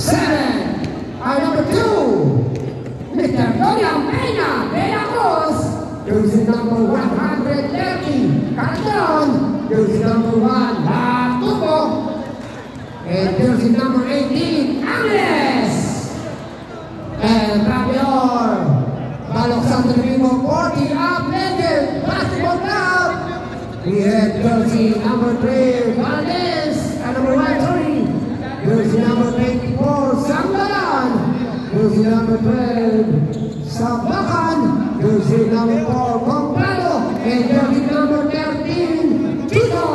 Number 2, Mr. William Peña de la Cruz. Jersey number 130, Carton. Jersey number 1, Tubo. And jersey number 18, Angles. And Rabior, Balok Santo Domingo 40, Legend Basketball Club. We have jersey number 3, Valdez. And number 1, jersey number 24, Sambalan. Jersey number 12, Sabakan. Jersey number 4, Comprado. And jersey number 13, Tito.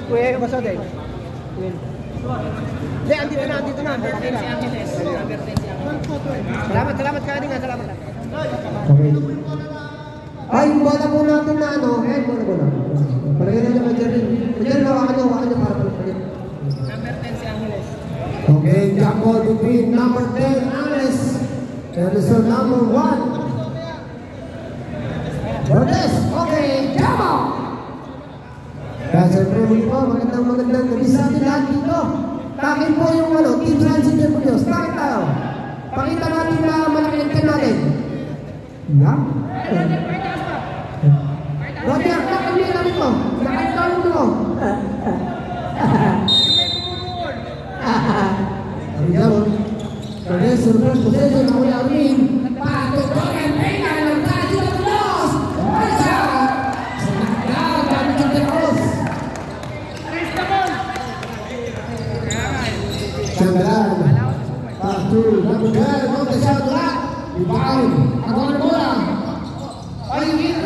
Kuya, yung basa din. Hindi, andito na. Salamat ka din nga, salamat. Okay. Ay, bola po natin na ano. Bola. Palagyan na niya Majerin. Majerin, hawakan niyo para palit. Number 10 si Angeles. Okay, Jaco between number 10, Angeles. And so number 1. Bordes, okay, Jamo. Kaya siyempre muli po, magandang gabi sa atin lahat dito. Takin po yung Team Transit po Diyos. Takin tayo. Pakita natin na malaki ang team natin. Yeah. Roger, takin niyo namin mo. Nakaitalong mo. Ayan. Bordes, surprise possession na Kuya Armin. Patutunan Peña ng Transit po Diyos. Marcia. Sandalan, Patu, number 12, Montesal, Durak, rebound, agak bola. Ayun,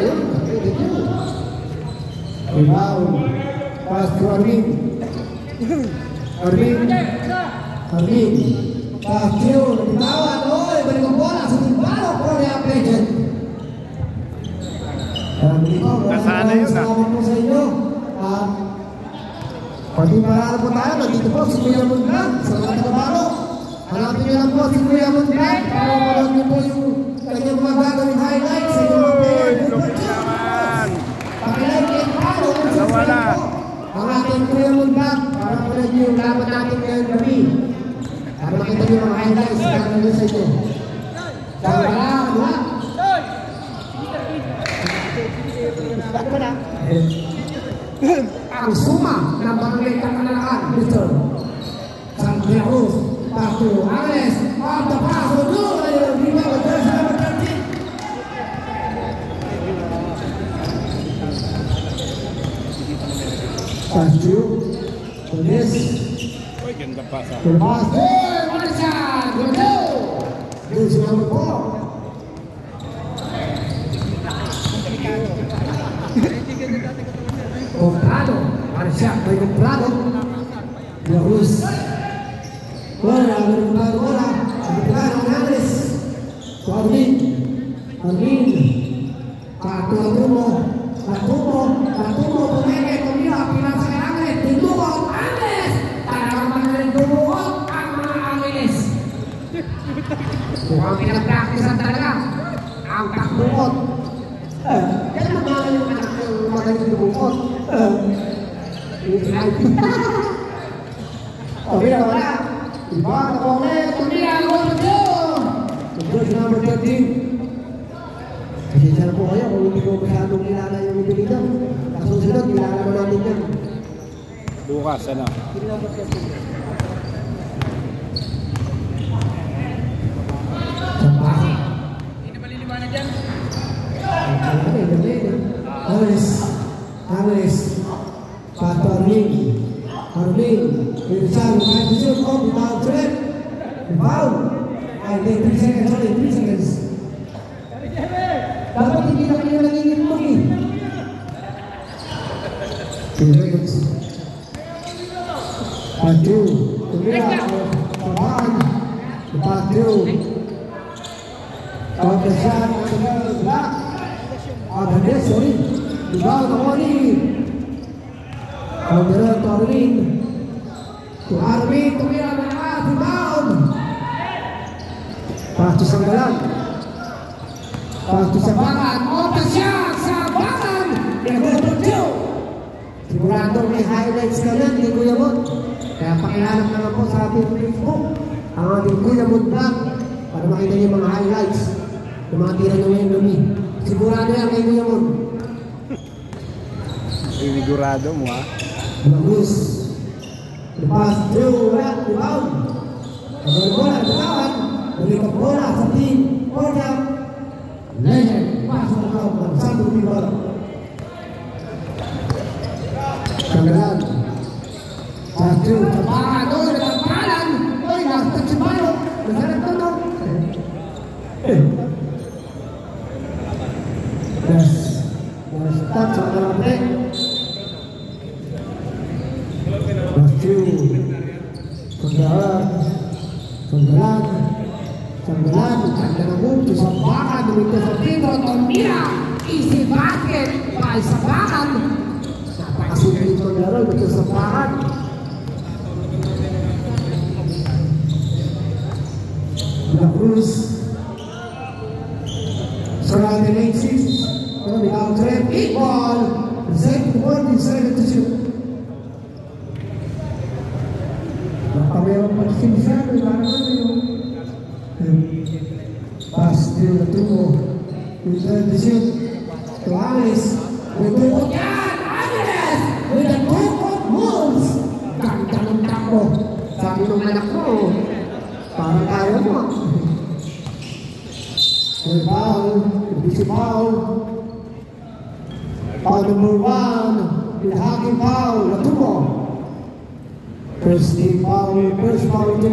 rebound, pass to Armin, pass to, bitawan, balik ang bola sa timbalo, Korea Legend. Nasaan na yun, salamat po sa inyo. Pati paraan po tayo, nandito po si Kuya Mundag sa mga Tabalo. Hanapin niyo lang po si Kuya Mundag para manood niyo po yung kanyang mga gagawin highlights sa inyong mga player. Pakilike and follow and subscribe po ang ating Kuya Mundag para manood niyo yung laban natin ngayong gabi. Para makita niyo mga highlights na gagawin sa inyo. Ang suma ng barangay Kakanalakan, Mr. Santiago Patu Ales of the Paso Blue, rebound, jersey number 13. Santiago, Tunis. Uy, ganda pasa. Tumas, Marcia, jersey number 4. Comprado, Marcia, muy comprado. Luz. Bola, Angeles. Armin. Patumo, pumeke, pumila, pinasa kay Angeles. Tinduot, Angeles. Talagang magaling dumuot ang mga Angeles. Mukhang pinag-practicean talaga ang takbuot. Yan ang mga yung anak yung magaling dumuot. Wala. Iba, nakawala. Tumila, gol ko. Jersey number 13. Pasensya na po kayo kung hindi ko masyadong nilala yung ipilitan. Kasunod, nilala mo natin yan. Lucas, ano? Sampasi. Hindi na maliliwanag dyan. Angeles. Pato Armin. Pinsan, kahit shoot off, rebound trip. Rebound. Ay, 3 seconds, sorry, 3 seconds. Dapat hindi na kayo nangingitlog eh. 3 seconds. Patu. Tumira. Tamaan. Patu. Out the shot. Black. Agnes, sorry. Rebound, Amoni. Counter to Armin. Tumira na rebound. Pass to Sanggalan. Pass to Sabakan. Open shot. Sabakan. Number 2. Sigurado may highlights ka yan kay Kuya Mon. Kaya pakihanap naman po sa ating Facebook ang ating Kuya Mon Vlog para makita niyo yung mga highlights ng mga tira niyo ngayong gabi. Sigurado yan kay Kuya Mon. Sinigurado mo ha. Bagus. Lepas rebound. Agar bola berkawan. Berikan bola sa tim Kodam Legend. Masuk ke dalam satu rival. Sanggalan. Satu cepat. Dekat kanan. Dah tercepat. Bersama tolong. Yes. Start sama break. Sanggalan, canda mutu sambakan dito sa Pedro Tomira, isi basket, by sambakan. Napakasulit ng laro dito sa sambakan. La Cruz, surrounding 8-6, without threat, equal, second one is 7-2. Meron pa sinisado, parang ano yung pass din na tungo yung transition to Alice with the yan! Alice! With the two-foot moves! Ganda ng takbo sabi ng anak mo parang kaya mo with foul busy foul foul number 1 with hacking foul na tungo. First foul to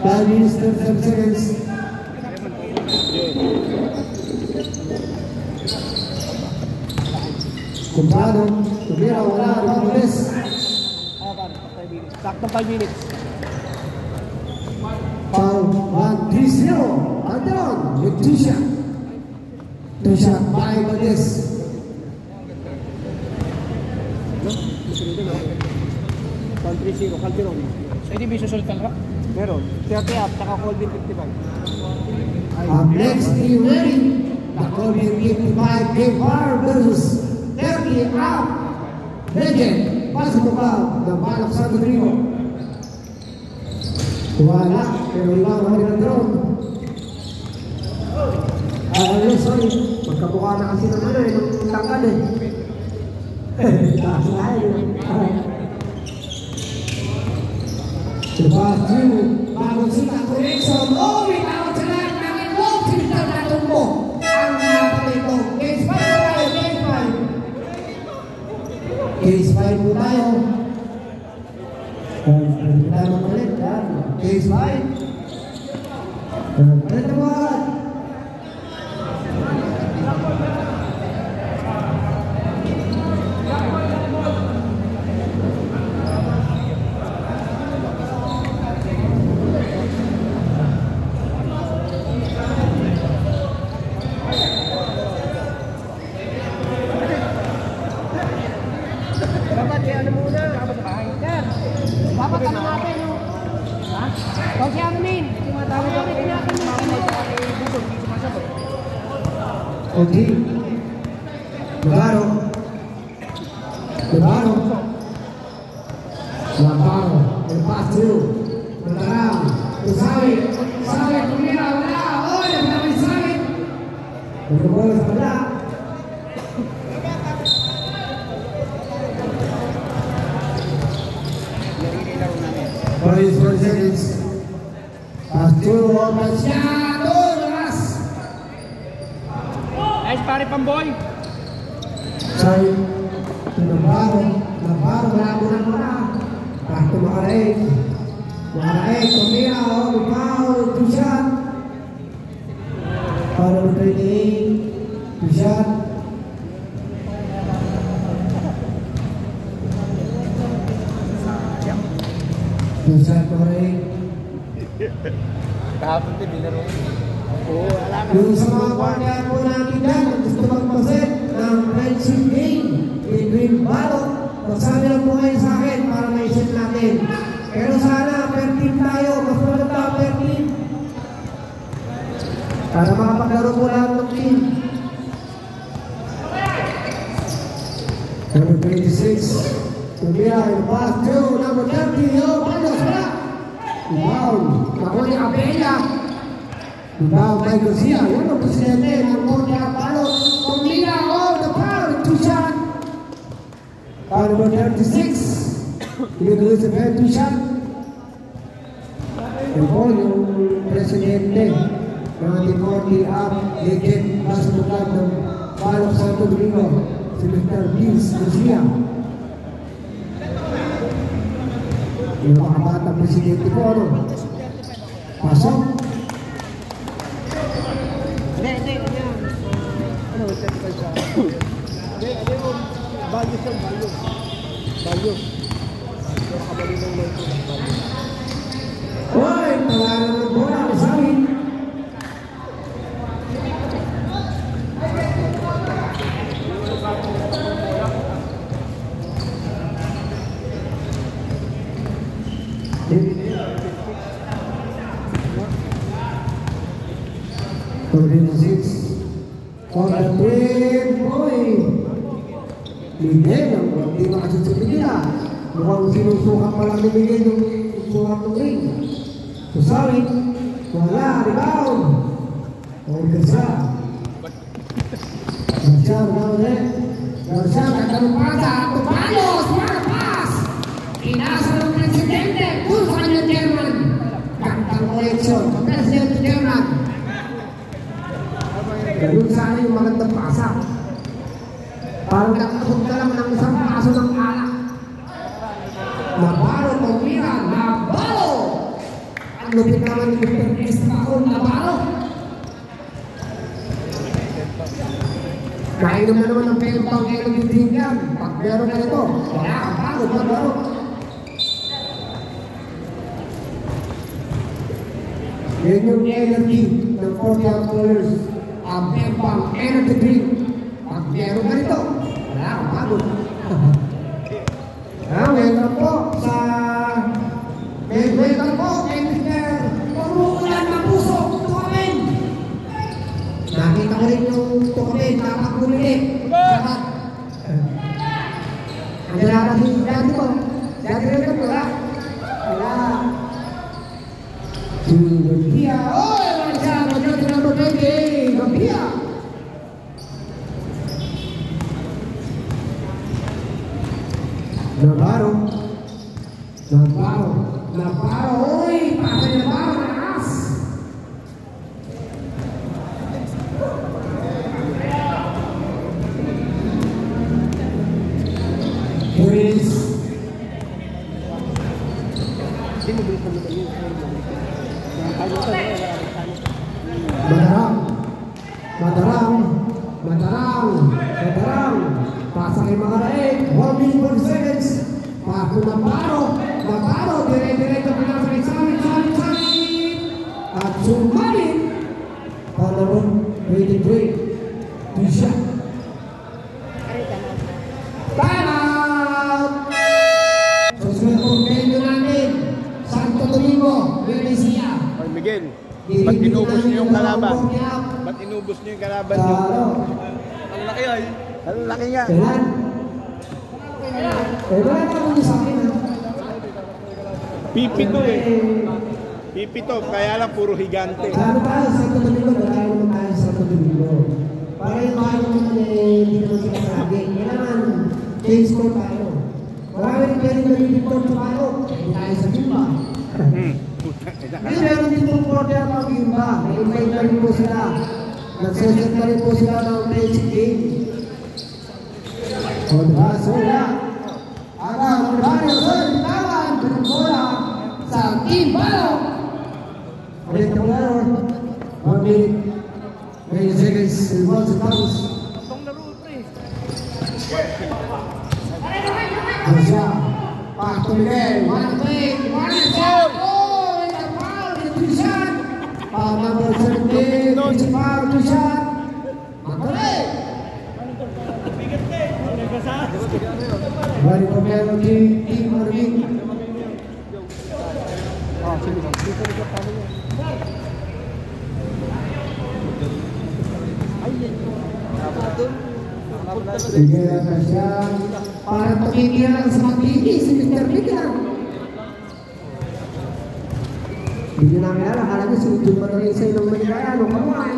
5 minutes 37 seconds. Kumplado, tumira, wala, Robles. Sakto 5 minutes. Foul 1-3-0. Andon with 2 shot. 2 shot by Valdez. Country 0, Calderon. Sa hindi may susunod ka? Meron. 30 up, saka Colvin 55. Up next, are you ready? The Colvin 55 K-Bar versus 30 up. Legend, pasok mo ba ng Balak Santo Domingo? Wala, pero iba naman ng drone. Sorry, magkabukha na kasi ng ano eh, ng tangkad eh. Taas na eh. Lepas itu, bago sila connection. Oh, bitaw sila ng ilog. Sinitag na tumbo. Ang napalito. Case 5 tayo, case 5. Case 5 po tayo. Tayo makulit. Case 5. Makulit na buwan. Okay. Navarro. El paso. Navarro. Sabe, tumira, wala. Oh, ya sabe, sabe. Pero bola wala. Paris 4 seconds. Pasto, masyado. Pare Pamboy. Sorry. Navarro, wala. Pasto makaraig. Tumira, foul, 2 shot. Foul number 28, 2 shot. Shot makaraig. Kahapon din binaro. Yung sa mga partner po natin dyan, gusto magpaset ng friendship game between Balot, magsabi lang po kayo sa akin para ma-set natin. Pero sana per team tayo, mas maganda per team. Para makapaglaro po lahat ng team. Number 26. 26. Tumira yung pass to number 30. Oh, Palos, wala. Rebound. Nakuha ni Abella. Rebound by Garcia. Yan ang presidente ng Portia Palos. Tumira, oh, the foul. 2 shot. Foul number 36. Pinagulong sa 2 shot. Yan po yung presidente ng ating Portia legend na sa lugar ng Palos Santo Domingo. Si Mr. Vince Garcia. Yung mga batang presidente ko, ano? Pasok. Hindi. Ano, 35 siya. Hindi, ano yung value siya, value. Value. Yung nakabali ng load ko ng value. Hoy, tawanan ng bola, Rizalin. For the brave boy. Miguel, hindi makasasabit nila. Mukhang sinusukat pa lang ni Miguel yung sukat ng ring. Susawit, wala, rebound. O Garcia. Garcia, rebound ulit. Garcia, katanong pasa, Tupalos, mga pass. Inasa ng presidente, kung sa kanyang chairman. Kantang koleksyon, presidente chairman. Ganun sana yung magandang pasa. Parang nakakot ka lang ng isang paso ng alak. Navarro, Tumira, Navarro! Ang lupit naman ni Mr. Estaon, Navarro! Kainom na naman ng pelpang kailang yung yan. Pag meron ka nito, wala kang pagod, Navarro. Yan yung energy ng 40 players. Ang pelpang energy drink. Pag meron ka nito, wala kang pagod. Welcome po sa welcome po kay Mr. Pumuulan ng puso, Tukamin. Nakita ko rin yung Tukamin, nakapagbumilit. Sakat. Ang lalata si dati ko. Dati rin ko, wala. Wala. Si Gambia. Oh, wala siya. Maganda na number 20. Gambia. Navarro, uy, pasa ni Navarro, nakas. Chris. Madarang. Pasa kay Magaraeg, 1 minute 40 seconds. Papo Navarro, dire-diretso pinasa kay Salit. At sumalit. Panahon, 23. 2 shot. Time out! Susunod po medyo natin. Santo Domingo, Venecia. Oy, Miguel, ba't inubos niyo yung kalaban? Ba't inubos niyo yung kalaban niyo? Ang laki ay. Ang laki nga. Kailan? Wala na kami sa akin. Pipi to eh. Pipi to, kaya lang puro higante. Ano tayo sa Santo Domingo? Dahil naman tayo sa Santo Domingo. Para yung mga naman hindi naman sila lagi. Kailangan change ko tayo. Marami rin pwedeng nalilipot sa tayo. Hindi tayo sa Gimba. Ngayon meron din pong order ng Gimba. May-invite na rin po sila. Nagseset na rin po sila ng basic game. O diba? So yan. Ang Mario Sol, bitawan, pinagbola sa Team Balo. Ulit na laro. 1 minute. 20 seconds. Revolve sa tapos. Garcia. Pato Miguel. 1 point. 1 shot. Oh, it's a foul. It's 2 shot. Number 17. It's a foul. 2 shot. Magkali. Balik ko meron din Team Marvin. Sige na siya. Parang tumigil lang sa mag-TV si Mr. Big lang. Hindi na kilala, kala ko si Jun Manuel sa ilong Maligaya, ano ka mo ay?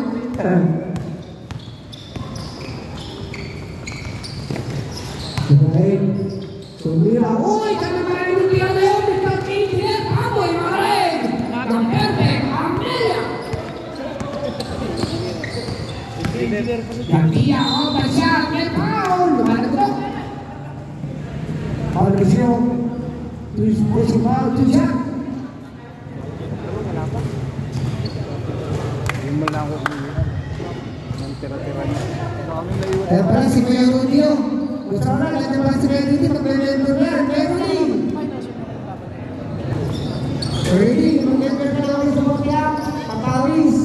Okay. Sumira, uy! Kami maraming hindi na yun! Mr. Big, amoy maraming! Ng perfect, Amelia! Hindi ako ba siya? May Paul! Lumalag ko! Paul Lucio. Puso Paul, ito siya. Yung mo lang ako umiiwan. Nang tira-tira niya. Kaya pala si Kuya Rudio. Gusto ko na, lahat na pala si Kuya Rudio. Mag-member na yan. Kuya Rudio. Ready? Mag-member na ako sa Mokya. Papawis.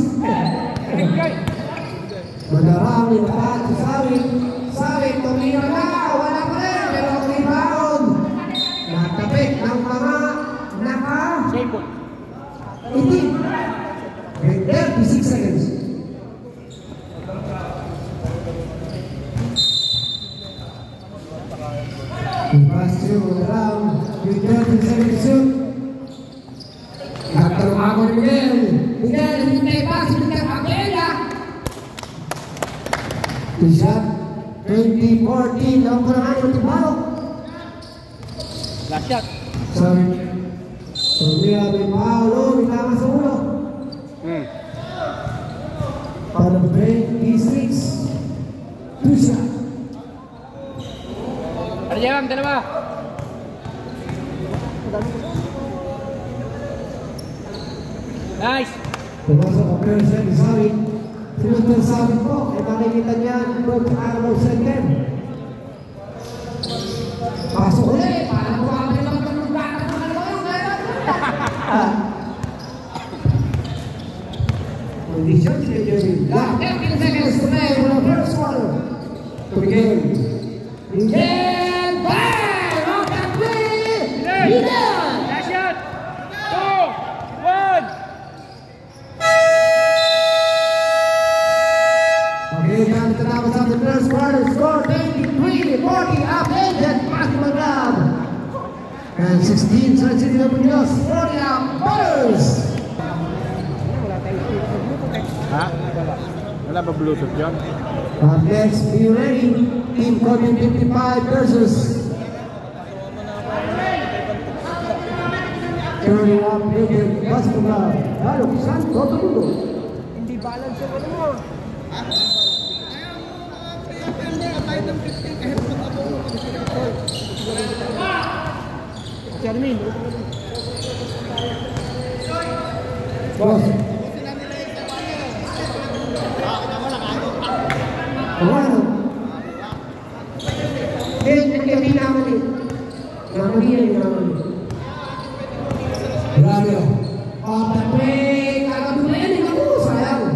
Madarami na pa sa sawit. Sawit, tumira na. Wala pa rin. Pero ako rebound. Natapit ng mga itim. And 36 seconds. Pass through around with 30 seconds shoot. Nagtanong ako ni Miguel. Miguel, hintay pa si Miguel Aguila. Two shot. 20-14. Lang ko naman yung timbalok. Last shot. Sorry. Tumira may Paolo. May tama sa ulo. Para break. D6. Two shot. Arjang, dalawa. Nice. Pumasok ang player set ni Sawit. Sinunod sa Sawit po. Ay makikita niya Coach Arlo Second. Pasok ulit. Parang buwabay lang ng lugar ng mga condition to the game. 15 seconds to play for the first quarter. To begin. Begin! Bang! On the three! Begin! Last shot. 2, 1. Okay, time to tapos ang the first quarter. Score 23-40 up Agent Basketball Club. And 16 Sun City W's 40 up Butters. Ha? Wala ba Bluetooth yun? Up next, be ready. Team Coding 55 versus turning up Agent Basketball Club. Halo, saan? Todo mundo. Hindi balance yung ano mo. Charmin. Boss. Ano? Hindi naman eh. Naman eh. Grabe. Pagpapay, kakabunin ako. Sayang.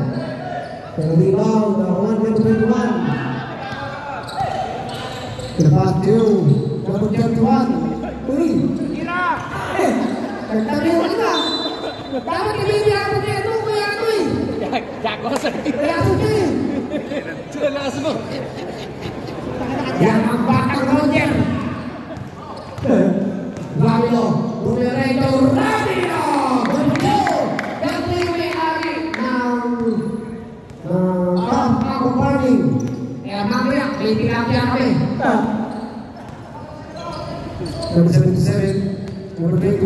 Pero rebound, nakuhan ka 21. Dapat 2. Dapat 31. Uy. Tira! Nagtabi ko kita. Dapat ibigay ako kaya ito. Kaya ito eh. Jago sa Kaya ito eh. lakas mo. Yan ang batang Roger. Ramiro. Numerator Ramiro. Ganito. Ganito yung may-ari ng Ako Farming. Kaya mamaya, may tilapia kami. Number 77. Number 21.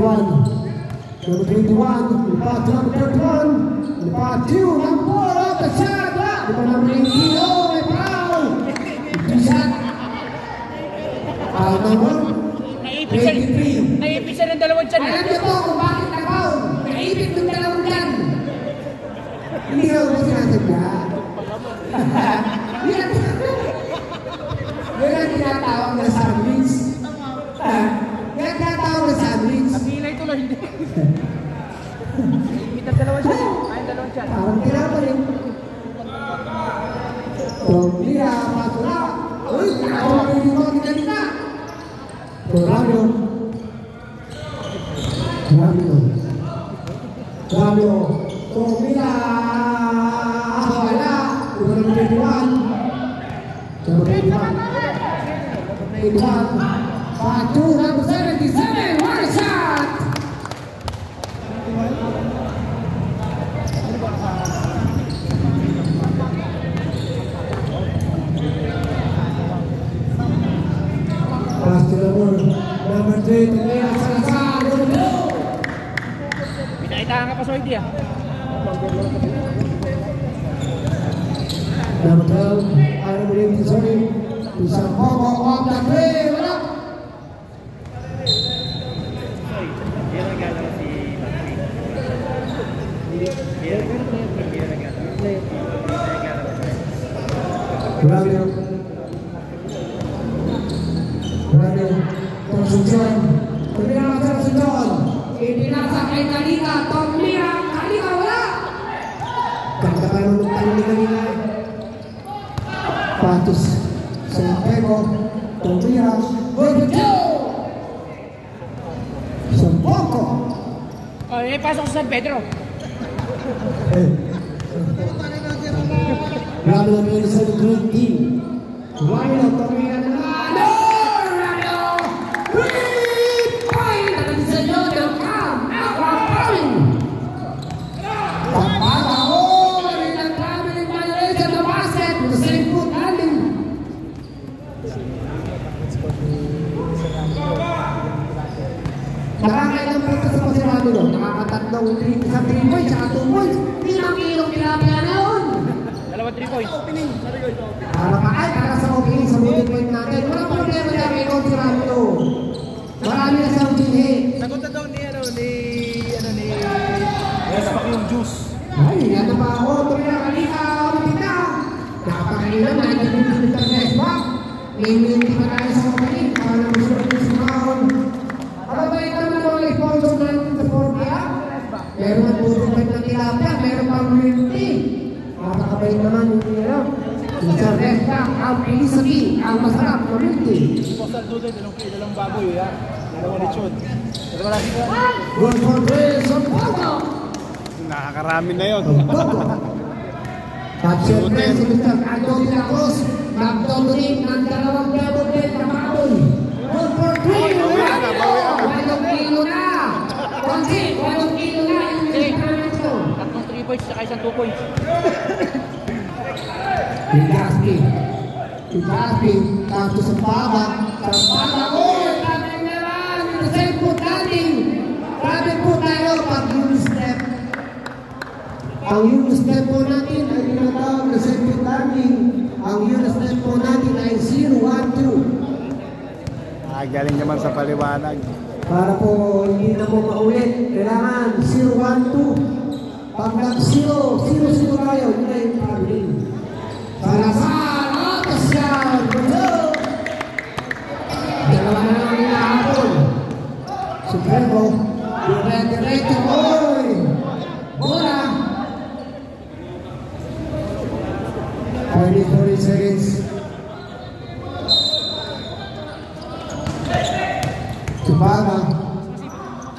Number 21. Lupa 2. Number 31. Lupa 2. Number 4. At the shot. Lupa number 18. Oh, may foul. Shot. Foul number 23. Naipit siya ng dalawang tiyan. Alam niyo po kung bakit nag-foul. Naipit ng dalawang dyan. Hindi na ako sinasadya. Yan ang tinatawag na sandwich. Yan ang tinatawag na sandwich. Napilay tuloy, hindi. Naipit ng dalawang tiyan. Ay, dalawang tiyan. Parang tinapal eh. Tumira, patula. Uy, ako ang hindi mo kinalita. Ramiro. Tumira. Wala. Number 21. Number 21. Pass to the ball. Number 3, Tumira Salazar. Pinaitaan ka pa sa idea. Number 12, Aaron Williams, sorry. To Sampoco off the three. Wala. Radio. Konsujon. Tumira Konsujon. Ipinasa kay Kalika. Tumira. Kalika wala. Ganda pa nung tayo ni Kalika. Patus. Santiago. Tumira. Gordo. Sampoco. Oh, pasok sa San Pedro. Grabe na meron sa green team. Rhino, tumira na naman. Rhino! 3-point! Ang sanyo ng Cam. Aquaporin! Tapala, oh! Marin ang traveling violation ng basket. With the same foot landing. Nakakailang punta sa pasirado doon. Nakakatatlong isang 3 points, saka 2 points. 5 kilong tilapia na yun. Dalawa 3 points. Para sa opening sa bullet point natin. Walang problema na kay Coach Ramiro. Marami na siyang binhi. Sagot na daw ni Respak yung juice. Ay, yan pa ako. Tumira Kalika. Ulitin na. Napakailan na. Hindi mo nilitan sa Respak. May pa tayo sa opening. Para na gusto rin si Mahon. Ano ba ito na mga sponsor natin sa 4K? Meron ang bullet point ng tilapia. Meron pang green tea. Nakakabay naman yung tira. Isang Respak, ang pinisagi, ang masarap, maminti. Postal doon, dalawang baboy, ha? Dalawang lechon. Pero wala sila. Good for Chris, Sampoco. Nakakarami na yun. At syempre si Mr. Anthony Lacroix, nag-dominate ng dalawang double bet na baboy. Good for Chris, walong kilo na. Konsi, walong kilo na yung Mr. Tatlong 3 points saka isang 2 points. Ligaspi, tapos sa Sampaga, oh, grabe naman, the same foot landing. Grabe po tayo pag step. Ang step po natin ay tinatawag na same foot landing. Ang step po natin ay 0-1-2. Galing naman sa paliwanag. Para po hindi na po maulit, kailangan 0-1-2. Pag nag-0 tayo, yun na yung traveling. Salazar, atas yan! Dalawa na lang hinahapon. Supremo, diretso, oy! Bola! 40 seconds. Sampaga,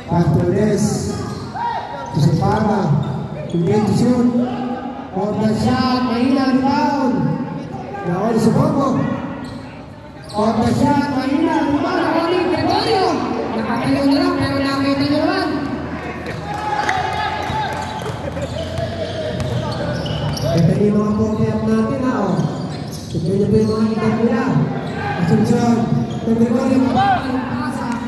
Pastordes, Sampaga, Convention, Ordasyat, mahina, rebound. Nakawali sa Bobo. Ordasyat, mahina, rebound. Nakawali, Gregorio. Nakatayo na lang, pero nakita nyo naman. Ito yung mga pokeyap natin, ha, o. Ito nyo po yung mga ikat nila. Asunsyon, Gregorio, mapapasa.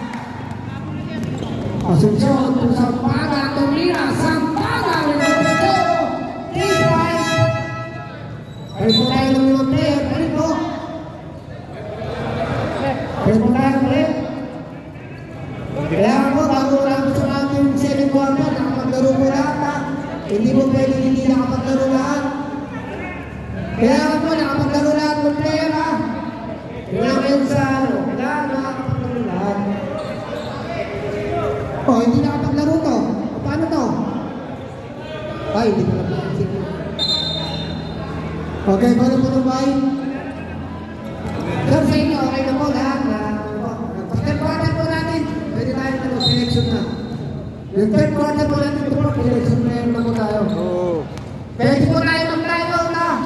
Asunsyon, Sampaga, Tumira, Sampaga, Pwede po tayo ng mga player, pwede po. Pwede po tayo ulit. Kaya po, bago lang gusto natin yung 7 quarter, nakapaglaro po lahat, ha. Hindi mo pwede hindi nakapaglaro lahat. Kaya po, nakapaglaro lahat ng player, ha. Kaya ngayon sa ano, kailangan nakapaglaro lahat. Oh, hindi nakapaglaro to. Paano to? Ay, hindi ko napapansin. Okay, paano po nung bahay? Sir, sa inyo, okay na po lahat na third quarter po natin, pwede tayo na selection na. Yung third quarter po natin, selection player na po tayo. Pwede po tayo mag-tryout na.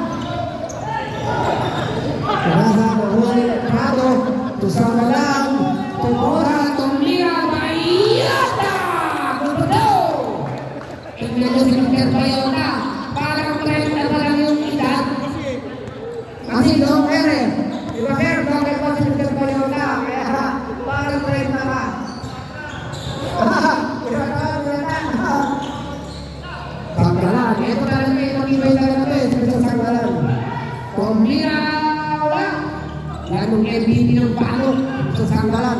Nasa Mahuali Prado, Tusama lang, Tumora, Tumira, Bayata! Gusto! Tingnan nyo si Mr. Bayota, parang tayo na parang yung edad. Kasi no, Ere, di ba Ere, bakit po si Mr. Bayota? Kaya MVP ng balok sa Sanggalan.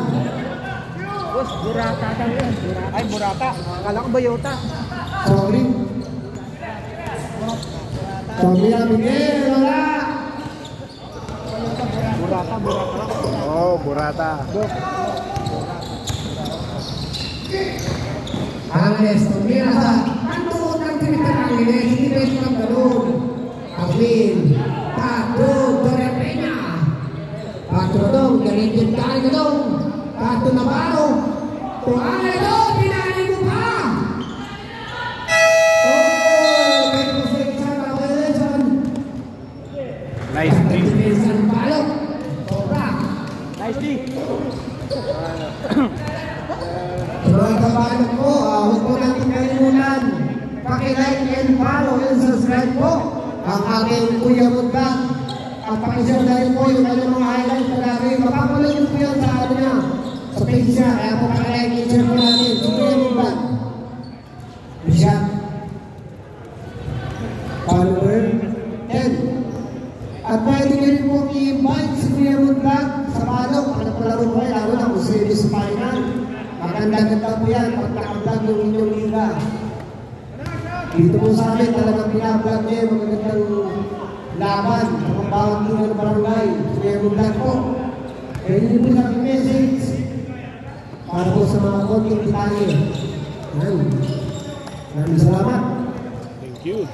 Boss, burata daw yan. Ay, burata. Akala ko bayota. Sorry. Tomira Miguel, wala. Burata, burata. Oh, burata. Angeles, Tomira sa kanto ng Twitter Angeles, hindi ba ito ng galon? Alvin, Tato, Doria Peña. Tato na dong, ganit-ganit ka dong. Tato na baro. Tuang na dong, pinali mo pa. Nice D. Nice D. Mga kabayan po, huwag po natin kalimutan. Pakilike and follow and subscribe po ang aking Kuya Mundang. At pakishare na rin po yung kanyang mga highlights na lagi. Mapapanood nyo po yan sa ano niya, sa page niya. Kaya po pakilike and share po natin si Kuya Mundang. Siya. Follower 10. At pwede nyo rin pong i-invite si Kuya Mundang sa balok. Ano po laro po yan, lalo na kung series final. Maganda-ganda po yan pag nakablog yung inyong liga. Dito po sa amin, talagang pinablog niya yung magandang laban sa pambawang liga ng barangay. Kuya Mundang po. Pwede nyo po sa aking message para po sa mga konting detalye. Yan. Maraming salamat. Thank you.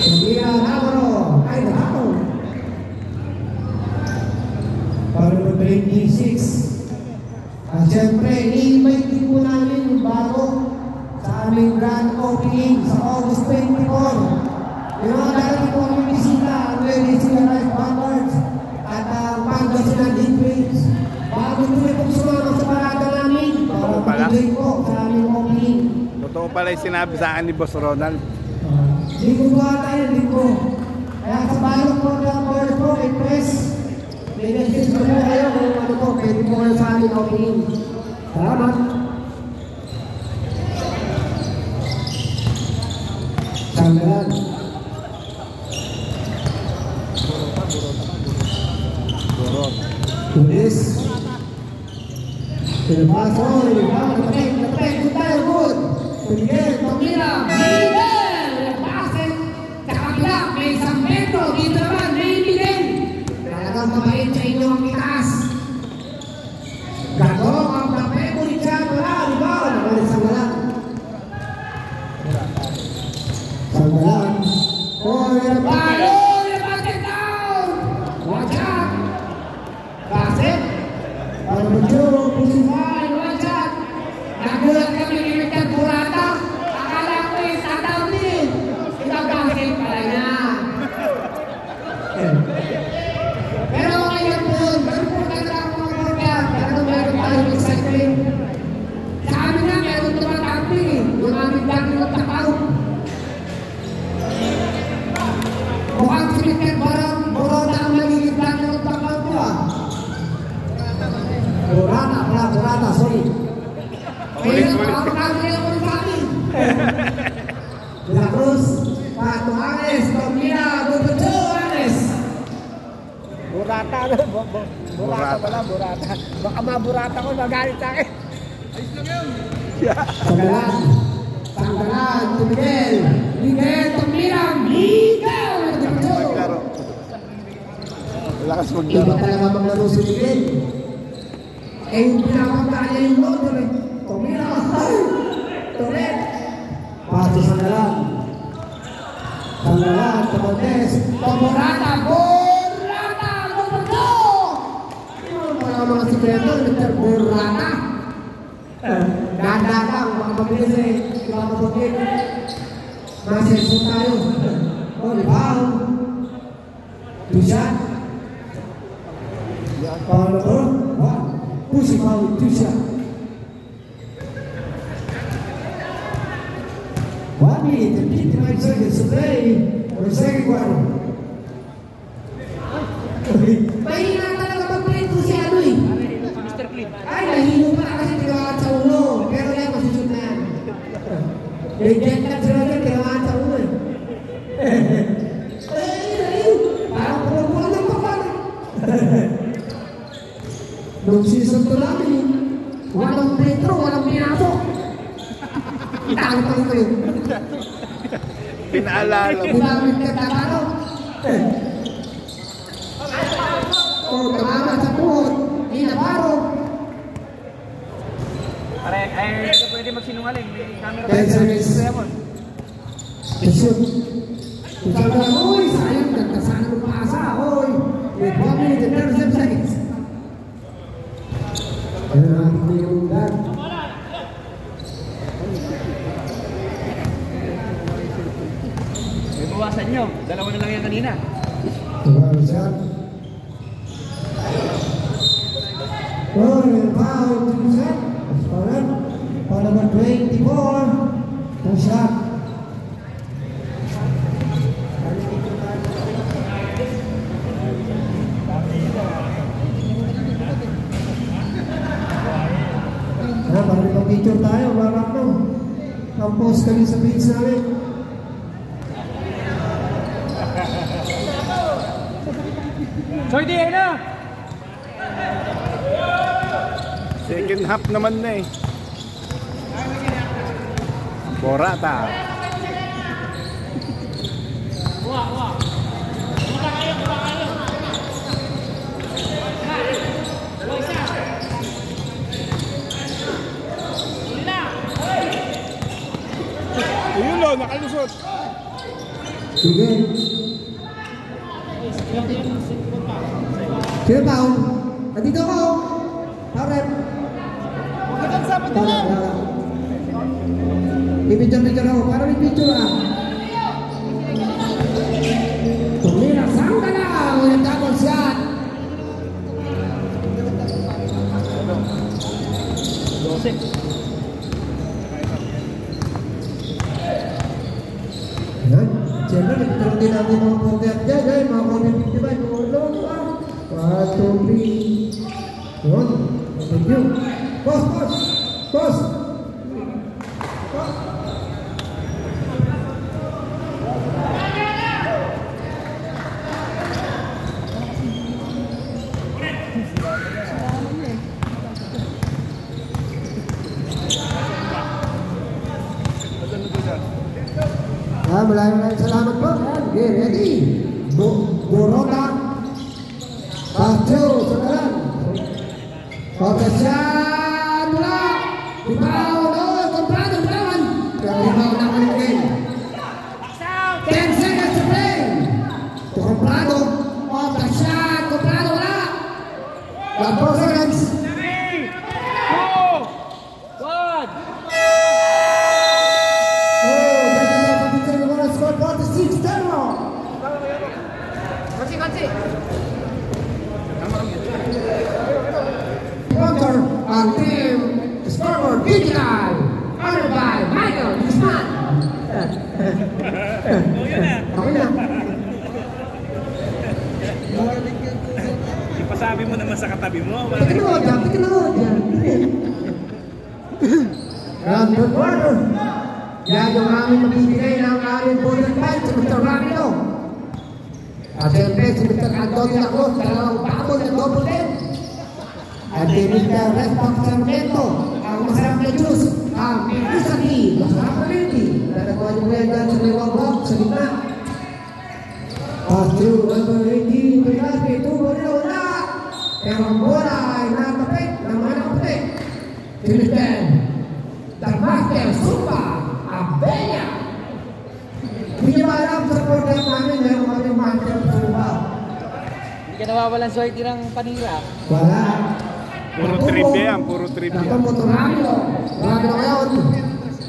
Tomira Navarro, ay nakato. Para ng 26. At siyempre, i-invite din po namin yung bago sa aming grand opening sa August 24. Yung mga darating po kami bisita, ang Legacy Rice Backwards at ang Pangasinan Deep bago tuloy pong sumama sa parada namin para patuloy po sa aming opening. Totoo pala yung sinabi sa akin ni Boss Ronald. Linggo ba tayo, linggo. Kaya sa balong programmer po, i-press. May message ko po kayo kung ano po, pwede po kayo sa amin opening. Salamat. Sanggalan. Borot. Tulis. Pinapaso, napapay, good tayo, good. Miguel, Tomira, Miguel! Napasok sa kabila, may isang metro, dito naman, may Miguel. Talagang mabait sa inyo ang itaas. Gatong ang tape, ulit siya, wala, di ba? Nakalit Sanggalan. Sanggalan. Oh, yan ba? Oh, yan ba? Take down! Watch out! Basket. Para mag-juro, pusipan, watch out! Nagulat kami ni Mr. Burata. Akala ko yung tataw din. Ikaw basket pala niya. Pero ngayon po, meron po ganda ang mga burger. Pero meron tayong excitement. Sa amin na, meron tumataping eh. Yung aming dami ng takaw. Mukhang si Mr. Burata ang magiging dami ng takaw ko ah. Burata, sorry. Kaya makakakali ako sa amin. De La Cruz, Pato Angeles, Tomira, Gugucho, Angeles. Burata. Burata pala, burata. Baka maburata ko, magalit sa akin. Sanggalan, Miguel, Tomira, Miguel, Gugucho. Maglaro. Lakas Iba maglaro. talaga maglaro si Miguel. Eh, yung pinapagdaan niya yung motor eh. Tomira, Toret. Paso Sanggalan. Tomontes, Tomorata, Gugucho. Mga sikreto, Mr. Burata. Dada lang, mga mabilis eh. Mga mabukit. Masenso tayo. O, rebound. Two-shot. Paano ko? Push him out, two-shot. 1 minute and 59 seconds to play for the second quarter. Mahina talaga mag-play to si ano eh. Mr. Clean. Ay, nahilo pa na kasi tinawakan sa ulo. Pero yan, masishoot na yan. May jet lag sila dyan, tinawakan sa ulo eh. Ay, Nung season 2 namin, walang metro, walang pinasok. Italo pa rin kayo. Pinaalala Di mo. ba kami nagtatalo? Tumama sa tuhod, inabaro. Pare, ay, ito pwede magsinungaling. May camera Ten pa seconds. sa Emon. Shoot. Sabi na, uy, sayang, nagkasana mo paasa, uy. With 1 minute and 37 seconds. Ano natin na yung dad? May bawasan nyo. Dalawa na lang yan kanina. Tumawa siya. Uy, foul, 2 set. Scorer. Foul number 24. 2 shot. Balik pag-picture tayo, warak no. Ang-post kami sa page namin. Soy, di, na! Second half naman na eh. Borata. Ayun o, nakalusot. Sige. Sino taon? Nandito ako. Tauret. Pipicture-picture ako. Para may picture ah. Tumira, saan ka na? Ulit double shot. Yan. Siyempre, nagkaroon din natin mga forget dyan. Yan, mga comment 55. Mga lolo ah. 1, 2, 3. Yun. Thank you. Boss, boss. Boss. Maraming salamat po. Okay, ready? Borota. Pasyo, sanaran. Pagkasyan mula. Ibaw, no, comprado, brawan. Ibaw na ko yung game. 10 seconds to play. To comprado. Pagkasyan, comprado, wala. 4 seconds. 3, 2, 1. Sponsor ang team Scoreboard Digital, honored by Michael Guzman. Okay na. Ipasabi mo naman sa katabi mo. Tikinood yan, tikinood yan. Round the quarter. Yan yung aming mabibigay ng aming bullet fight sa Mr. Ramiro. At siyempre si Mr. Antonio Lacroix, dalawang patol ng double ten. At si Mr. Redbox Sarmiento, ang masarap na juice, ang Pisati, masarap na rinti. Nanakuha niyo ngayon dyan sa liwang walk sa gitna. Pass through number 18, Pilaspi, tubo nila wala. Pero ang bola ay natapit ng mga nakaputi. Si Mr. Darmaster Supa Abella. Hindi niyo ba alam sa program namin, meron kami yung master Supa. Hindi ka nawawalan swerte ng panira. Wala. Puro trivia yan, puro trivia. Nakamoto Ramiro. Ramiro ngayon.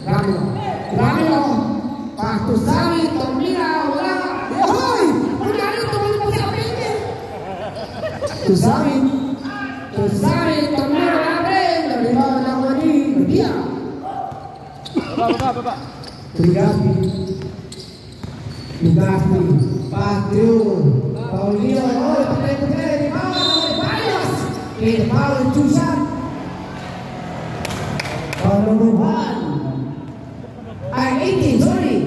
Ramiro. Ramiro. Pastusari, Tomira, wala. Hoy! Wala rin tumalit po sa pindi. Tusari. Tusari, Tomira, Abre. Nalimaw na ako ni Ludia. Baba. Tugaspi. Tugaspi. Patrio. Paulino. Oh, patay. In power 2 shot. Foul number 1. Ay, 18, sorry.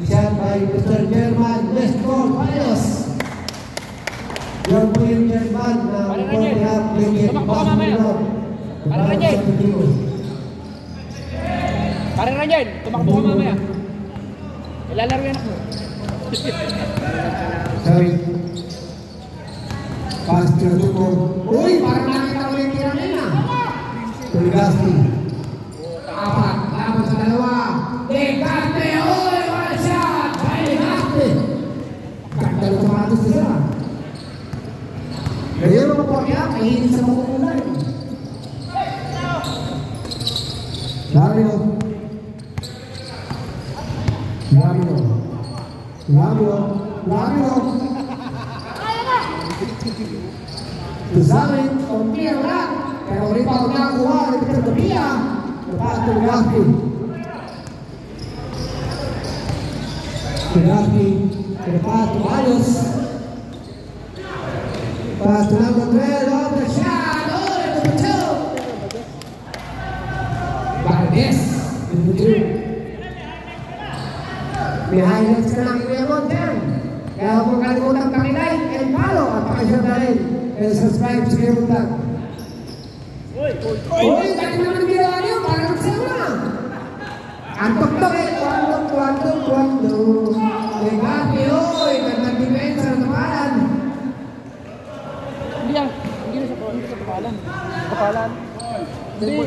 Shot kay Mr. German Nestor Payos. Yan po yung German na Portihap Legend Basketball. Parang Rangel. Parang Rangel, tumakbo ka mamaya. Ilalaro yan ako. Sorry. Pass to Tuko. Uy, parang nakita ko yung tiranin na. Tuligasti. Apat, laban sa dalawa. Degarte, uy, one shot. Degarte. Kanta ng sapatos na siya. Kaya mga Portihap, mahilig sa makukulan. Lamio. Tuzamin, Ompia lang. Pero rebound na kuha, Victor Gapia. Lepas itu Gapia. Gapia, ke depan to Ayos. Pas to number 12, on the shot. Oh, itu betul. Bardes, itu betul. Behind the screen ini Monten. Kaya kung kalimutan pakilike and follow at pakishare na rin and subscribe sa kayo vlog. Uy, dahil naman ginawa niyo, parang magsayo na. Ang tuktok eh, kwando. Legapi, uy, gandang depensa ng kapalan. Hindi sa kapalan. Kapalan. Hindi.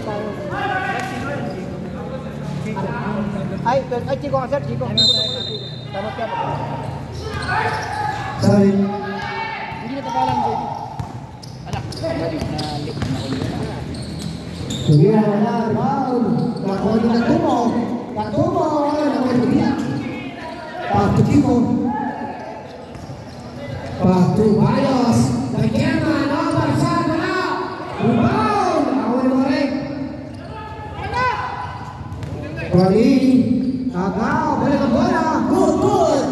Ay, Chico ka sir, Chico. Tama siya. Sorry. Hindi na kapalan ko. Anak, nalik na ulit. Sige, wala, rebound. Nakuha din ang tumo. Nakuha din niya. Pato Chico. Pato Ayos. Nagkema, number 7 na. Rebound. Awal mo rin. Kali. Agaw, balik ang bola. Good.